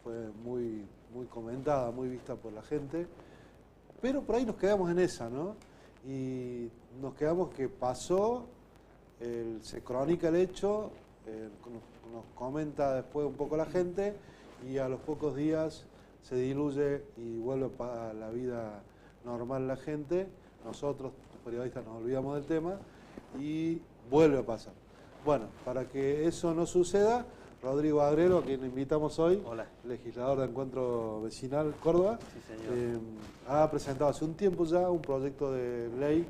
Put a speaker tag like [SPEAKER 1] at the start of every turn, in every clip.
[SPEAKER 1] fue muy comentada, muy vista por la gente, pero por ahí nos quedamos en esa, ¿no? Y nos quedamos que pasó, se crónica el hecho, nos comenta después un poco la gente y a los pocos días se diluye y vuelve a la vida normal la gente. Nosotros, los periodistas, nos olvidamos del tema y vuelve a pasar. Bueno, para que eso no suceda, Rodrigo Agrelo, a quien invitamos hoy,
[SPEAKER 2] hola,
[SPEAKER 1] legislador de Encuentro Vecinal Córdoba,
[SPEAKER 2] sí, señor.
[SPEAKER 1] ha presentado hace un tiempo ya un proyecto de ley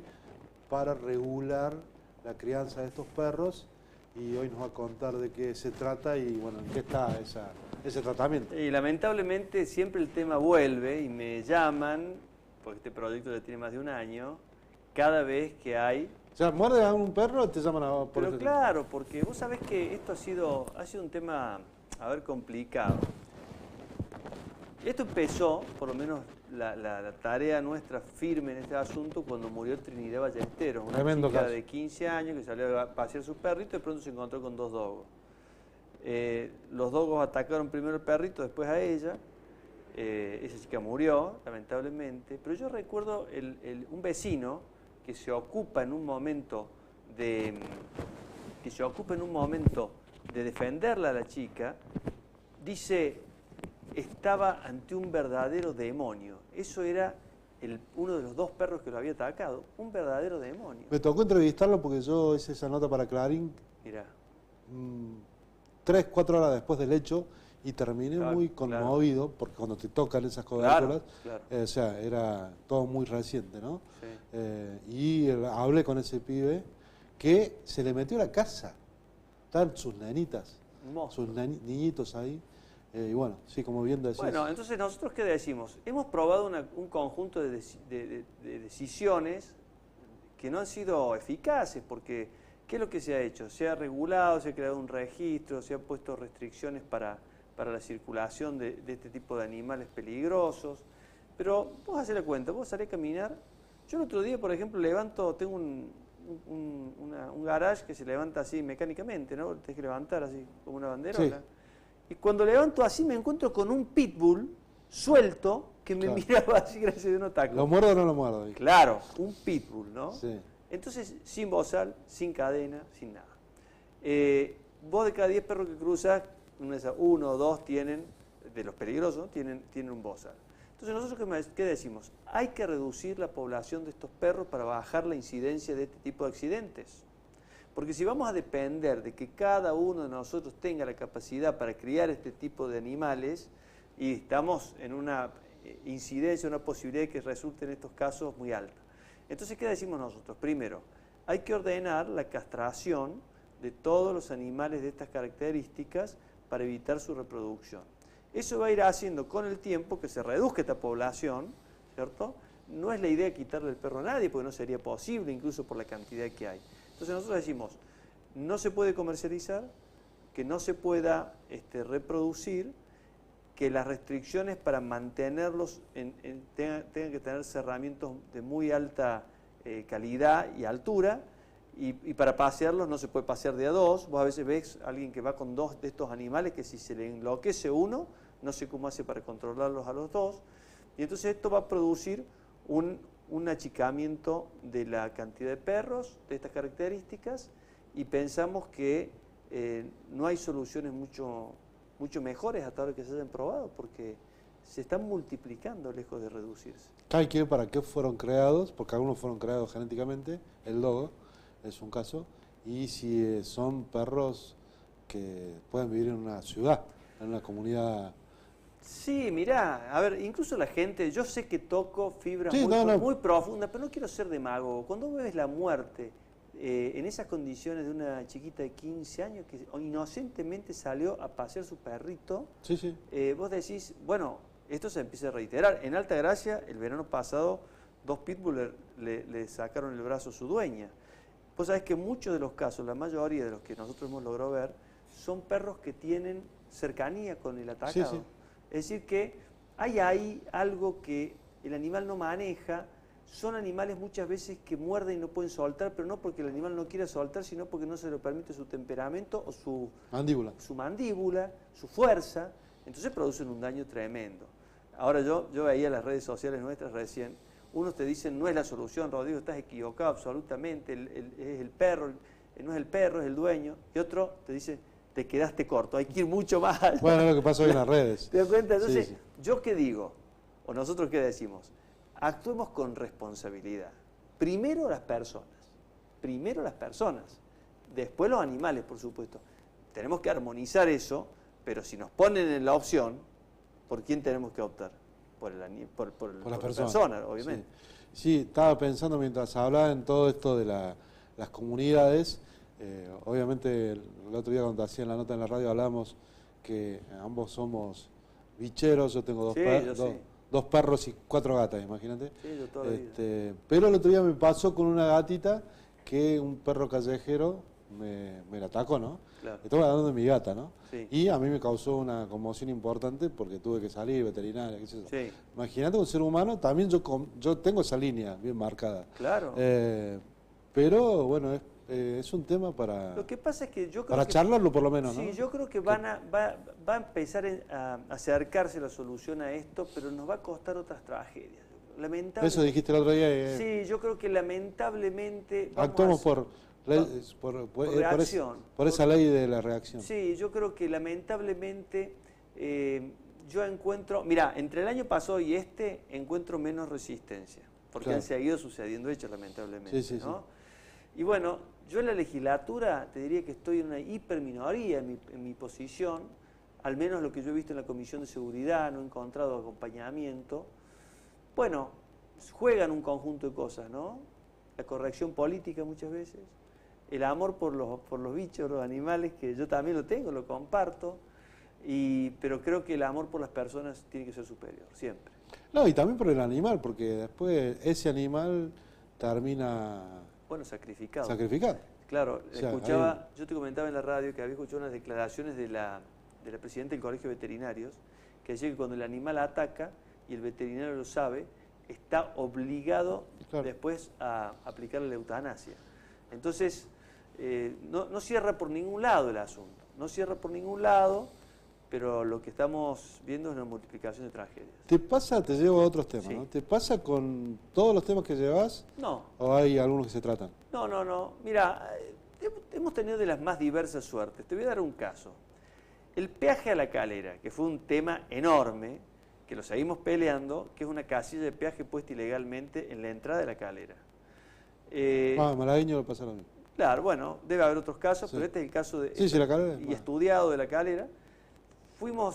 [SPEAKER 1] para regular la crianza de estos perros y hoy nos va a contar de qué se trata y bueno, en qué está ese tratamiento.
[SPEAKER 2] Y lamentablemente siempre el tema vuelve y me llaman, porque este proyecto ya tiene más de un año, cada vez que hay...
[SPEAKER 1] O sea, muerde a un perro y te llaman a...
[SPEAKER 2] Pero claro, porque vos sabés que esto ha sido un tema, complicado. Esto empezó, por lo menos la tarea nuestra firme en este asunto, cuando murió Trinidad Ballesteros, una chica de 15 años que salió a pasear su perrito y de pronto se encontró con dos dogos. Los dogos atacaron primero al perrito, después a ella. Esa chica murió, lamentablemente. Pero yo recuerdo un vecino que se ocupa en un momento de defenderla a la chica, dice, estaba ante un verdadero demonio. Eso era uno de los dos perros que lo había atacado, un verdadero demonio.
[SPEAKER 1] Me tocó entrevistarlo porque yo hice esa nota para Clarín.
[SPEAKER 2] Mirá.
[SPEAKER 1] 3, 4 horas después del hecho y terminé muy conmovido, porque cuando te tocan esas coberturas, o sea, era todo muy reciente, ¿no? Sí. Y hablé con ese pibe que se le metió a la casa, están sus nenitas, sus niñitos ahí, y bueno, sí, como bien decís.
[SPEAKER 2] Bueno, entonces nosotros ¿qué decimos? Hemos probado un conjunto de decisiones que no han sido eficaces, porque ¿qué es lo que se ha hecho? Se ha regulado, se ha creado un registro, se han puesto restricciones para la circulación de este tipo de animales peligrosos. Pero vos hacés la cuenta, vos salés a caminar. Yo el otro día, por ejemplo, tengo un garage que se levanta así mecánicamente, ¿no? Tenés que levantar así, como una bandera. Sí. Y cuando levanto así me encuentro con un pitbull suelto que me miraba así gracias a un taco.
[SPEAKER 1] ¿Lo muerdo o no lo muerdo?
[SPEAKER 2] Claro, un pitbull, ¿no?
[SPEAKER 1] Sí.
[SPEAKER 2] Entonces, sin bozal, sin cadena, sin nada. Vos de cada 10 perros que cruzas, uno o dos tienen, de los peligrosos, tienen un bozal. Entonces, nosotros ¿qué decimos? Hay que reducir la población de estos perros para bajar la incidencia de este tipo de accidentes. Porque si vamos a depender de que cada uno de nosotros tenga la capacidad para criar este tipo de animales, y estamos en una incidencia, una posibilidad de que resulten estos casos muy alta. Entonces, ¿qué decimos nosotros? Primero, hay que ordenar la castración de todos los animales de estas características para evitar su reproducción. Eso va a ir haciendo con el tiempo que se reduzca esta población, ¿cierto? No es la idea quitarle el perro a nadie, porque no sería posible, incluso por la cantidad que hay. Entonces nosotros decimos, no se puede comercializar, que no se pueda reproducir, que las restricciones para mantenerlos tengan que tener cerramientos de muy alta calidad y altura, y para pasearlos no se puede pasear de a dos. Vos a veces ves a alguien que va con dos de estos animales que si se le enloquece uno, no sé cómo hace para controlarlos a los dos, y entonces esto va a producir un achicamiento de la cantidad de perros de estas características, y pensamos que no hay soluciones mucho mejores hasta ahora que se hayan probado, porque se están multiplicando lejos de reducirse.
[SPEAKER 1] Hay que ver para qué fueron creados, porque algunos fueron creados genéticamente, el dogo es un caso, y si son perros que pueden vivir en una ciudad, en una comunidad.
[SPEAKER 2] Sí, mirá, a ver, incluso la gente, yo sé que toco fibras muy profundas, pero no quiero ser demagogo. Cuando ves la muerte en esas condiciones de una chiquita de 15 años que inocentemente salió a pasear su perrito, vos decís, bueno, esto se empieza a reiterar. En Altagracia, el verano pasado, 2 pitbull le sacaron el brazo a su dueña. Vos sabés que muchos de los casos, la mayoría de los que nosotros hemos logrado ver, son perros que tienen cercanía con el atacado. Es decir que hay ahí algo que el animal no maneja. Son animales muchas veces que muerden y no pueden soltar, pero no porque el animal no quiera soltar, sino porque no se lo permite su temperamento o su mandíbula, su fuerza. Entonces producen un daño tremendo. Ahora yo veía las redes sociales nuestras recién, unos te dicen, no es la solución, Rodrigo, estás equivocado absolutamente, es el perro, no es el perro, es el dueño, y otro te dice, te quedaste corto, hay que ir mucho más allá.
[SPEAKER 1] Bueno, es lo que pasa hoy en las redes.
[SPEAKER 2] ¿Te das cuenta? Entonces,
[SPEAKER 1] Sí, sí.
[SPEAKER 2] ¿yo qué digo? ¿O nosotros qué decimos? Actuemos con responsabilidad. Primero las personas, después los animales, por supuesto. Tenemos que armonizar eso, pero si nos ponen en la opción, ¿por quién tenemos que optar? Por la persona, obviamente.
[SPEAKER 1] Sí. Sí, estaba pensando mientras hablaba en todo esto de las comunidades. Obviamente, el otro día cuando hacía la nota en la radio hablábamos que ambos somos bicheros. Yo tengo dos perros y 4 gatas, imagínate.
[SPEAKER 2] Sí, yo toda la vida.
[SPEAKER 1] Pero el otro día me pasó con una gatita que un perro callejero me la atacó, ¿no?
[SPEAKER 2] Claro.
[SPEAKER 1] Estaba hablando de mi gata, ¿no?
[SPEAKER 2] Sí.
[SPEAKER 1] Y a mí me causó una conmoción importante porque tuve que salir, veterinaria, qué sé yo.
[SPEAKER 2] Sí.
[SPEAKER 1] Imagínate un ser humano, también yo tengo esa línea bien marcada.
[SPEAKER 2] Claro.
[SPEAKER 1] Pero bueno, es un tema para,
[SPEAKER 2] Lo que pasa es que yo creo
[SPEAKER 1] para
[SPEAKER 2] que,
[SPEAKER 1] charlarlo por lo menos, ¿no?
[SPEAKER 2] sí, yo creo que va a empezar a acercarse la solución a esto, pero nos va a costar otras tragedias. Lamentablemente.
[SPEAKER 1] Eso dijiste el otro día.
[SPEAKER 2] Sí, yo creo que lamentablemente
[SPEAKER 1] Actuamos por
[SPEAKER 2] reacción.
[SPEAKER 1] Por esa ley de la reacción.
[SPEAKER 2] Sí, yo creo que lamentablemente yo encuentro, mira, entre el año pasado y encuentro menos resistencia, porque
[SPEAKER 1] Claro.
[SPEAKER 2] han seguido sucediendo hechos lamentablemente,
[SPEAKER 1] Sí,
[SPEAKER 2] ¿no? Y bueno, yo en la legislatura te diría que estoy en una hiperminoría en mi posición, al menos lo que yo he visto en la Comisión de Seguridad, no he encontrado acompañamiento. Bueno, juegan un conjunto de cosas, ¿no? La corrección política muchas veces, el amor por los bichos, los animales, que yo también lo tengo, lo comparto, pero creo que el amor por las personas tiene que ser superior, siempre.
[SPEAKER 1] No, y también por el animal, porque después ese animal termina
[SPEAKER 2] Bueno, sacrificado.
[SPEAKER 1] sacrificado.
[SPEAKER 2] Claro,
[SPEAKER 1] O sea,
[SPEAKER 2] escuchaba, yo te comentaba en la radio que había escuchado unas declaraciones de la presidenta del Colegio de Veterinarios, que decía que cuando el animal ataca y el veterinario lo sabe, está obligado
[SPEAKER 1] Claro.
[SPEAKER 2] después a aplicarle la eutanasia. Entonces, no cierra por ningún lado el asunto, no cierra por ningún lado, pero lo que estamos viendo es una multiplicación de tragedias.
[SPEAKER 1] Te llevo a otros temas,
[SPEAKER 2] Sí.
[SPEAKER 1] ¿no? ¿Te pasa con todos los temas que llevas
[SPEAKER 2] No,
[SPEAKER 1] o hay algunos que se tratan?
[SPEAKER 2] no. Mira, hemos tenido de las más diversas suertes. Te voy a dar un caso. El peaje a La Calera, que fue un tema enorme, que lo seguimos peleando, que es una casilla de peaje puesta ilegalmente en la entrada de La Calera.
[SPEAKER 1] Malagueño lo pasa lo mismo.
[SPEAKER 2] Claro, bueno, debe haber otros casos,
[SPEAKER 1] Sí.
[SPEAKER 2] pero este es el caso de
[SPEAKER 1] Sí, La Calera.
[SPEAKER 2] y estudiado de La Calera.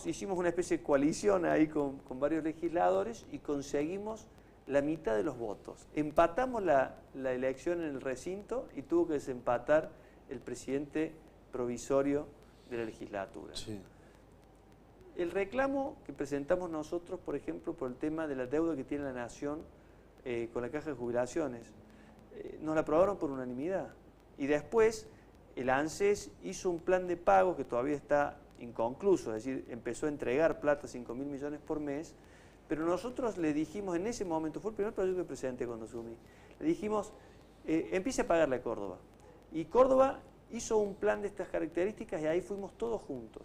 [SPEAKER 2] Hicimos una especie de coalición ahí con varios legisladores y conseguimos la mitad de los votos. Empatamos la elección en el recinto y tuvo que desempatar el presidente provisorio de la legislatura.
[SPEAKER 1] Sí.
[SPEAKER 2] El reclamo que presentamos nosotros, por ejemplo, por el tema de la deuda que tiene la Nación con la Caja de Jubilaciones, nos la aprobaron por unanimidad. Y después el ANSES hizo un plan de pago que todavía está inconcluso, es decir, empezó a entregar plata, 5.000 millones por mes, pero nosotros le dijimos en ese momento, fue el primer proyecto que presenté cuando asumí, le dijimos, empiece a pagarle a Córdoba. Y Córdoba hizo un plan de estas características y ahí fuimos todos juntos.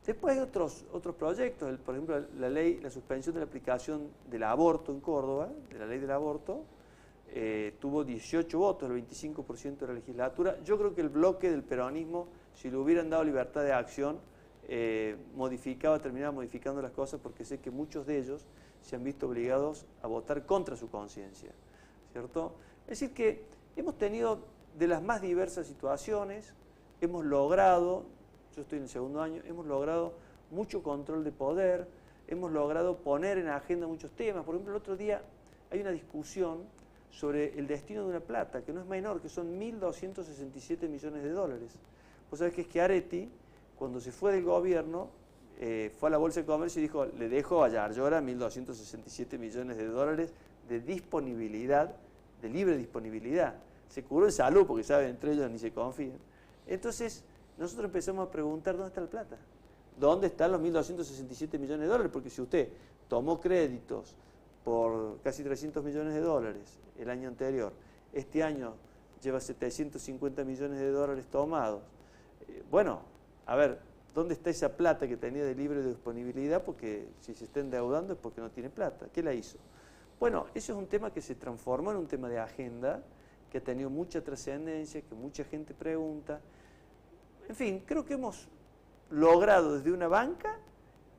[SPEAKER 2] Después hay otros proyectos, por ejemplo, la suspensión de la aplicación del aborto en Córdoba, de la ley del aborto, tuvo 18 votos, el 25% de la legislatura. Yo creo que el bloque del peronismo, si le hubieran dado libertad de acción, terminaba modificando las cosas, porque sé que muchos de ellos se han visto obligados a votar contra su conciencia, ¿cierto? Es decir que hemos tenido de las más diversas situaciones, hemos logrado, yo estoy en el segundo año, hemos logrado mucho control de poder, hemos logrado poner en agenda muchos temas. Por ejemplo, el otro día hay una discusión sobre el destino de una plata, que no es menor, que son 1.267 millones de dólares. Vos sabés que es que Areti, cuando se fue del gobierno, fue a la Bolsa de Comercio y dijo, le dejo a Yarlora 1.267 millones de dólares de disponibilidad, de libre disponibilidad. Se curó en salud, porque saben, entre ellos ni se confían. Entonces, nosotros empezamos a preguntar, ¿dónde está la plata? ¿Dónde están los 1.267 millones de dólares? Porque si usted tomó créditos por casi 300 millones de dólares el año anterior, este año lleva 750 millones de dólares tomados. Bueno, a ver, ¿Dónde está esa plata que tenía de libre disponibilidad? Porque si se está endeudando es porque no tiene plata. ¿Qué la hizo? Bueno, ese es un tema que se transformó en un tema de agenda, que ha tenido mucha trascendencia, que mucha gente pregunta. En fin, creo que hemos logrado desde una banca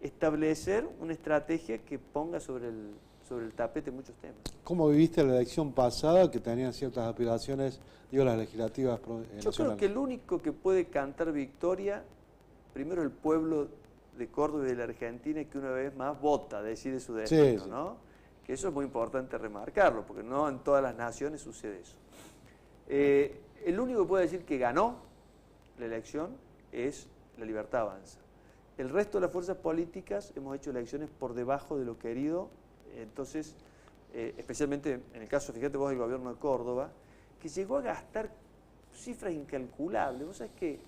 [SPEAKER 2] establecer una estrategia que ponga sobre el tapete muchos temas.
[SPEAKER 1] ¿Cómo viviste la elección pasada que tenían ciertas aspiraciones, digo, las legislativas nacionales?
[SPEAKER 2] Yo creo que el único que puede cantar victoria, primero el pueblo de Córdoba y de la Argentina, que una vez más vota, decide su destino,
[SPEAKER 1] sí.
[SPEAKER 2] ¿no? Que eso es muy importante remarcarlo, porque no en todas las naciones sucede eso. El único que puede decir que ganó la elección es La Libertad Avanza. El resto de las fuerzas políticas hemos hecho elecciones por debajo de lo querido, entonces, especialmente en el caso, fíjate vos, del gobierno de Córdoba, que llegó a gastar cifras incalculables. Vos sabés que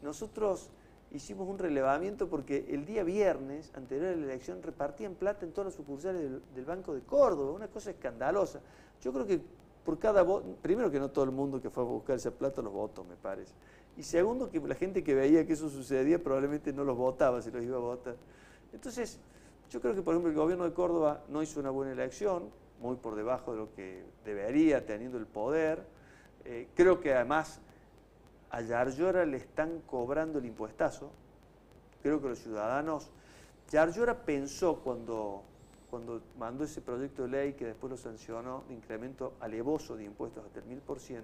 [SPEAKER 2] nosotros hicimos un relevamiento porque el día viernes, anterior a la elección, repartían plata en todas las sucursales del Banco de Córdoba, una cosa escandalosa. Yo creo que por cada voto, primero que no todo el mundo que fue a buscar esa plata los votó, me parece. Y segundo, que la gente que veía que eso sucedía probablemente no los votaba si los iba a votar. Entonces, yo creo que, por ejemplo, el gobierno de Córdoba no hizo una buena elección, muy por debajo de lo que debería, teniendo el poder. Creo que además a Yarlora le están cobrando el impuestazo. Creo que los ciudadanos... Yarlora pensó cuando mandó ese proyecto de ley que después lo sancionó, de incremento alevoso de impuestos hasta el 1000%,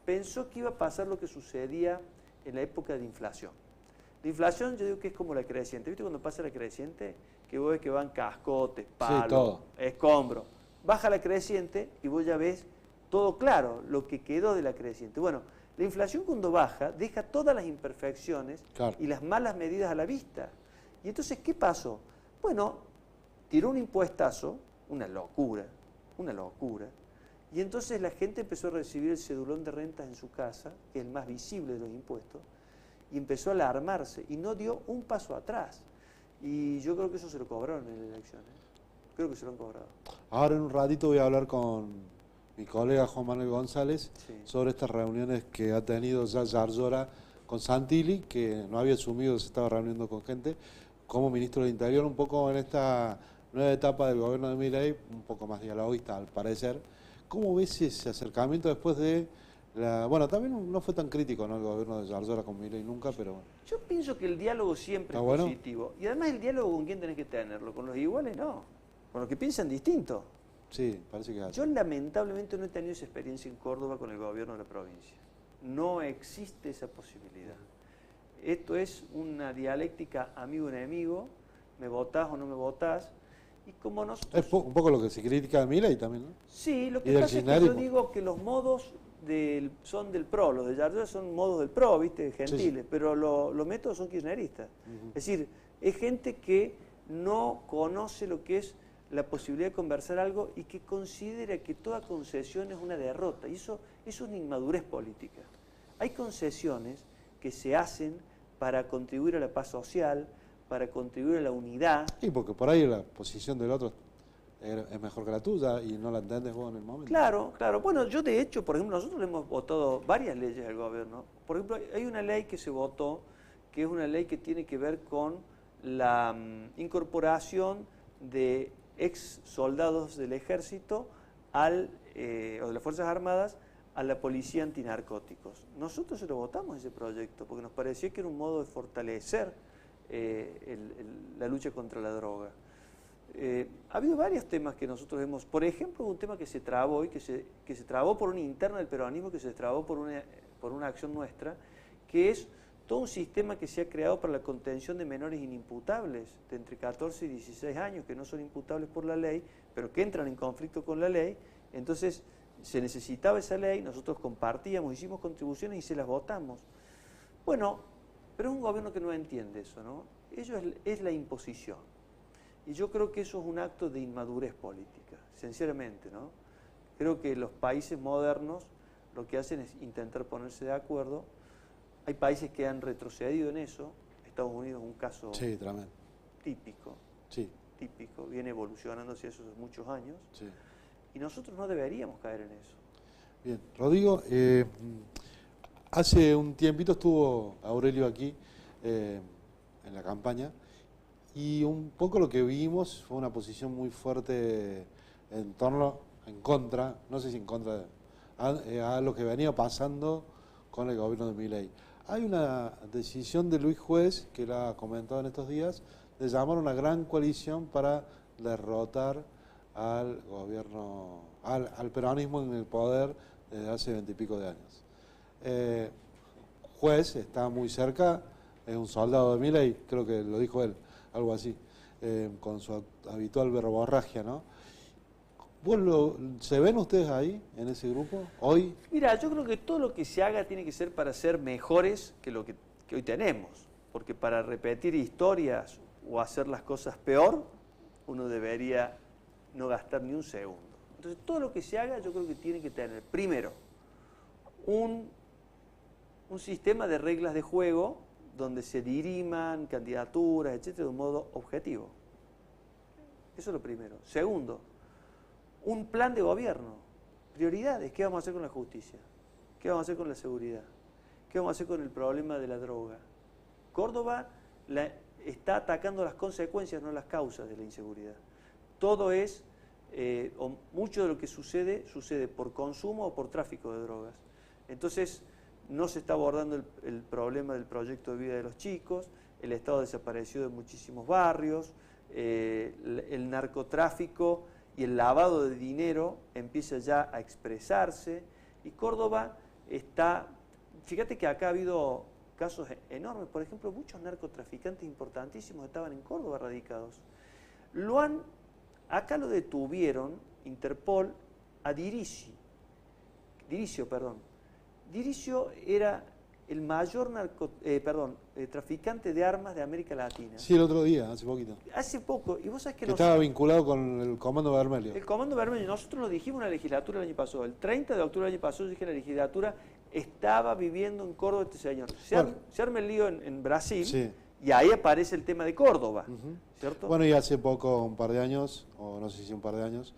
[SPEAKER 2] pensó que iba a pasar lo que sucedía en la época de inflación. La inflación yo digo que es como la creciente. ¿Viste cuando pasa la creciente? Que vos ves que van cascotes, palos, escombros. Baja la creciente y vos ya ves todo claro, lo que quedó de la creciente. Bueno, la inflación cuando baja deja todas las imperfecciones y las malas medidas a la vista. Y entonces, ¿qué pasó? Bueno, tiró un impuestazo, una locura, y entonces la gente empezó a recibir el cedulón de rentas en su casa, que es el más visible de los impuestos, y empezó a alarmarse, y no dio un paso atrás. Y yo creo que eso se lo cobraron en la elección, creo que se lo han cobrado.
[SPEAKER 1] Ahora en un ratito voy a hablar con mi colega Juan Manuel González sobre estas reuniones que ha tenido ya Yarlora con Santilli, que no había asumido, se estaba reuniendo con gente, como ministro del Interior, un poco en esta nueva etapa del gobierno de Milei, un poco más dialoguista al parecer. ¿Cómo ves ese acercamiento después de bueno, también no fue tan crítico, ¿no?, el gobierno de Yarlora con Milei nunca, pero bueno.
[SPEAKER 2] Yo pienso que el diálogo siempre es positivo. Y además el diálogo, ¿con quién tenés que tenerlo? Con los iguales no, con los que piensan distinto.
[SPEAKER 1] Sí, parece que es así.
[SPEAKER 2] Yo lamentablemente no he tenido esa experiencia en Córdoba con el gobierno de la provincia. No existe esa posibilidad. Esto es una dialéctica amigo-enemigo, me votás o no me votás, y como nosotros...
[SPEAKER 1] Es un poco lo que se critica de Milei también, ¿no?
[SPEAKER 2] Sí, lo que pasa es que yo digo que los modos son del PRO, los de Yarlora son modos del PRO, ¿viste? Gentiles, sí. Pero los métodos son kirchneristas. Es decir, es gente que no conoce lo que es la posibilidad de conversar algo y que considera que toda concesión es una derrota, y eso es una inmadurez política. Hay concesiones que se hacen para contribuir a la paz social, para contribuir a la unidad.
[SPEAKER 1] Sí, porque por ahí la posición del otro es mejor que la tuya y no la entiendes vos en el momento.
[SPEAKER 2] Claro, claro. Bueno, yo de hecho, por ejemplo, nosotros hemos votado varias leyes del gobierno. Por ejemplo, hay una ley que se votó, que es una ley que tiene que ver con la incorporación de ex soldados del ejército o de las Fuerzas Armadas a la policía antinarcóticos. Nosotros se lo votamos ese proyecto porque nos parecía que era un modo de fortalecer la lucha contra la droga. Ha habido varios temas que nosotros hemos, por ejemplo, un tema que se trabó y que se trabó por una interna del peronismo, que se trabó por una acción nuestra, que es todo un sistema que se ha creado para la contención de menores inimputables de entre 14 y 16 años, que no son imputables por la ley, pero que entran en conflicto con la ley. Entonces se necesitaba esa ley, nosotros compartíamos, hicimos contribuciones y se las votamos. Bueno, pero es un gobierno que no entiende eso, ¿no? Ello es la imposición. Y yo creo que eso es un acto de inmadurez política, sinceramente, ¿no? Creo que los países modernos lo que hacen es intentar ponerse de acuerdo. Hay países que han retrocedido en eso. Estados Unidos es un caso típico, típico, viene evolucionando hacia esos muchos años. Sí. Y nosotros no deberíamos caer en eso.
[SPEAKER 1] Bien, Rodrigo, hace un tiempito estuvo Aurelio aquí en la campaña. Y un poco lo que vimos fue una posición muy fuerte en contra, no sé si en contra, a lo que venía pasando con el gobierno de Milei. Hay una decisión de Luis Juez, que la ha comentado en estos días, de llamar a una gran coalición para derrotar al gobierno, al peronismo en el poder desde hace 20 y pico de años. Juez está muy cerca, es un soldado de Milei, creo que lo dijo él, algo así, con su habitual verborragia, ¿no? ¿Se ven ustedes ahí, en ese grupo, hoy?
[SPEAKER 2] Mira, yo creo que todo lo que se haga tiene que ser para ser mejores que lo que hoy tenemos, porque para repetir historias o hacer las cosas peor, uno debería no gastar ni un segundo. Entonces, todo lo que se haga yo creo que tiene que tener, primero, un sistema de reglas de juego donde se diriman candidaturas, etcétera, de un modo objetivo. Eso es lo primero. Segundo, un plan de gobierno, prioridades. ¿Qué vamos a hacer con la justicia? ¿Qué vamos a hacer con la seguridad? ¿Qué vamos a hacer con el problema de la droga? Córdoba está atacando las consecuencias, no las causas de la inseguridad. Todo es, o mucho de lo que sucede por consumo o por tráfico de drogas. Entonces, no se está abordando el problema del proyecto de vida de los chicos, el estado desaparecido de muchísimos barrios, el narcotráfico y el lavado de dinero empieza ya a expresarse, y Córdoba está, fíjate que acá ha habido casos enormes, por ejemplo, muchos narcotraficantes importantísimos estaban en Córdoba radicados. Acá lo detuvieron, Interpol, a Diricio, Diricio era el mayor traficante de armas de América Latina.
[SPEAKER 1] Sí, el otro día, hace poquito.
[SPEAKER 2] Hace poco, y vos sabés que
[SPEAKER 1] estaba vinculado con el Comando Vermelho.
[SPEAKER 2] El Comando Vermelho, nosotros lo dijimos en la legislatura el año pasado. El 30 de octubre del año pasado dije en la legislatura, estaba viviendo en Córdoba este señor. Se arma el lío en Brasil, sí, y ahí aparece el tema de Córdoba, ¿cierto?
[SPEAKER 1] Bueno, y hace poco, un par de años, o no sé si un par de años,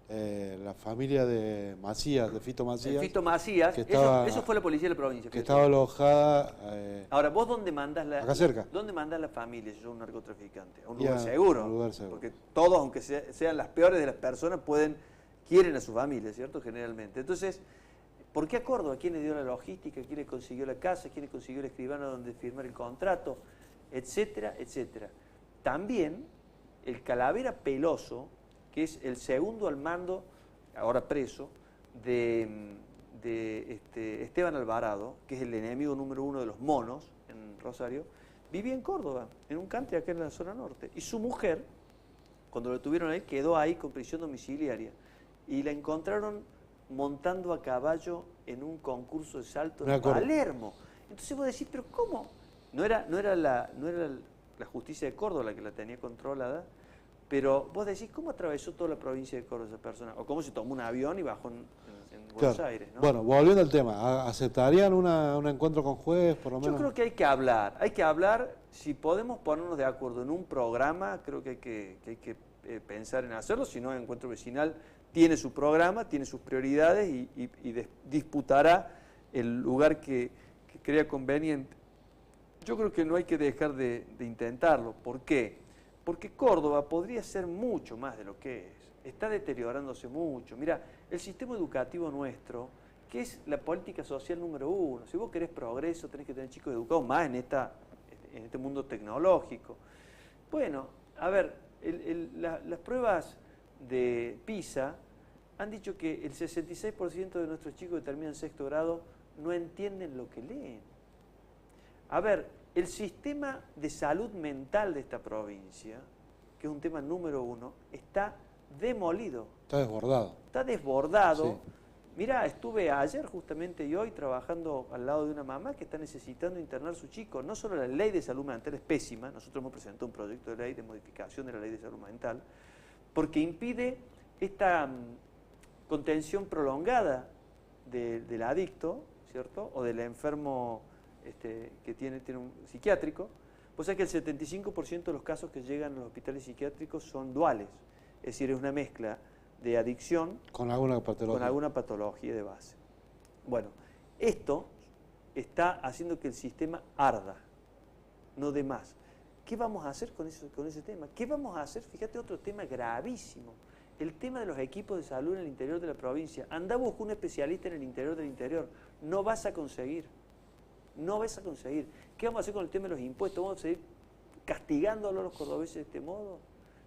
[SPEAKER 1] la familia de Macías, de Fito Macías.
[SPEAKER 2] Fito Macías, eso fue la policía de la provincia.
[SPEAKER 1] Que estaba alojada.
[SPEAKER 2] Ahora, ¿vos dónde mandás
[SPEAKER 1] acá cerca?
[SPEAKER 2] ¿Dónde mandás la familia si sos un narcotraficante? A un lugar seguro. Un lugar seguro. Porque todos, aunque sean las peores de las personas, quieren a su familia, ¿cierto? Generalmente. Entonces, ¿por qué a Córdoba? ¿Quién le dio la logística? ¿Quién le consiguió la casa? ¿Quién le consiguió el escribano donde firmar el contrato? Etcétera, etcétera. También el Calavera Peloso, que es el segundo al mando, ahora preso, de Esteban Alvarado, que es el enemigo número 1 de los monos en Rosario, vivía en Córdoba, en un country acá en la zona norte. Y su mujer, cuando lo tuvieron ahí, quedó ahí con prisión domiciliaria. Y la encontraron montando a caballo en un concurso de salto en Palermo. Entonces vos decís, ¿pero cómo? No era la justicia de Córdoba la que la tenía controlada, pero vos decís, ¿cómo atravesó toda la provincia de Córdoba esa persona? O cómo se tomó un avión y bajó en Buenos Aires, ¿no?
[SPEAKER 1] Bueno, volviendo al tema, ¿aceptarían un encuentro con Juez, por lo menos?
[SPEAKER 2] Yo creo que hay que hablar, si podemos ponernos de acuerdo en un programa, creo que hay que pensar en hacerlo, si no, el Encuentro Vecinal tiene su programa, tiene sus prioridades y disputará el lugar que crea conveniente. Yo creo que no hay que dejar de intentarlo. ¿Por qué? Porque Córdoba podría ser mucho más de lo que es. Está deteriorándose mucho. Mira, el sistema educativo nuestro, que es la política social número 1. Si vos querés progreso, tenés que tener chicos educados más en este mundo tecnológico. Bueno, a ver, las pruebas de PISA han dicho que el 66% de nuestros chicos que terminan sexto grado no entienden lo que leen. A ver, el sistema de salud mental de esta provincia, que es un tema número 1, está demolido.
[SPEAKER 1] Está desbordado.
[SPEAKER 2] Está desbordado.
[SPEAKER 1] Sí.
[SPEAKER 2] Mirá, estuve ayer justamente y hoy trabajando al lado de una mamá que está necesitando internar a su chico. No solo la ley de salud mental es pésima, nosotros hemos presentado un proyecto de ley de modificación de la ley de salud mental, porque impide esta contención prolongada del adicto, ¿cierto? O del enfermo que tiene un psiquiátrico. Pues es que el 75% de los casos que llegan a los hospitales psiquiátricos son duales, es decir, es una mezcla de adicción
[SPEAKER 1] con alguna
[SPEAKER 2] patología de base. Bueno, esto está haciendo que el sistema arda, no dé más. ¿Qué vamos a hacer con ese tema? ¿Qué vamos a hacer? Fíjate, otro tema gravísimo. El tema de los equipos de salud en el interior de la provincia. Anda a buscar un especialista en el interior del interior. No vas a conseguir. No vas a conseguir. ¿Qué vamos a hacer con el tema de los impuestos? ¿Vamos a seguir castigándolo a los cordobeses de este modo?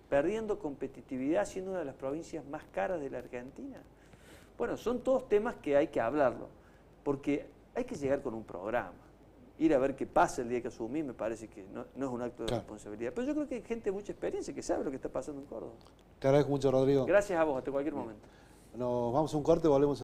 [SPEAKER 2] ¿Perdiendo competitividad, siendo una de las provincias más caras de la Argentina? Bueno, son todos temas que hay que hablarlo. Porque hay que llegar con un programa. Ir a ver qué pasa el día que asumí me parece que no es un acto de responsabilidad. Pero yo creo que hay gente de mucha experiencia que sabe lo que está pasando en Córdoba.
[SPEAKER 1] Te agradezco mucho, Rodrigo.
[SPEAKER 2] Gracias a vos, hasta cualquier momento.
[SPEAKER 1] Nos vamos a un corte, volvemos.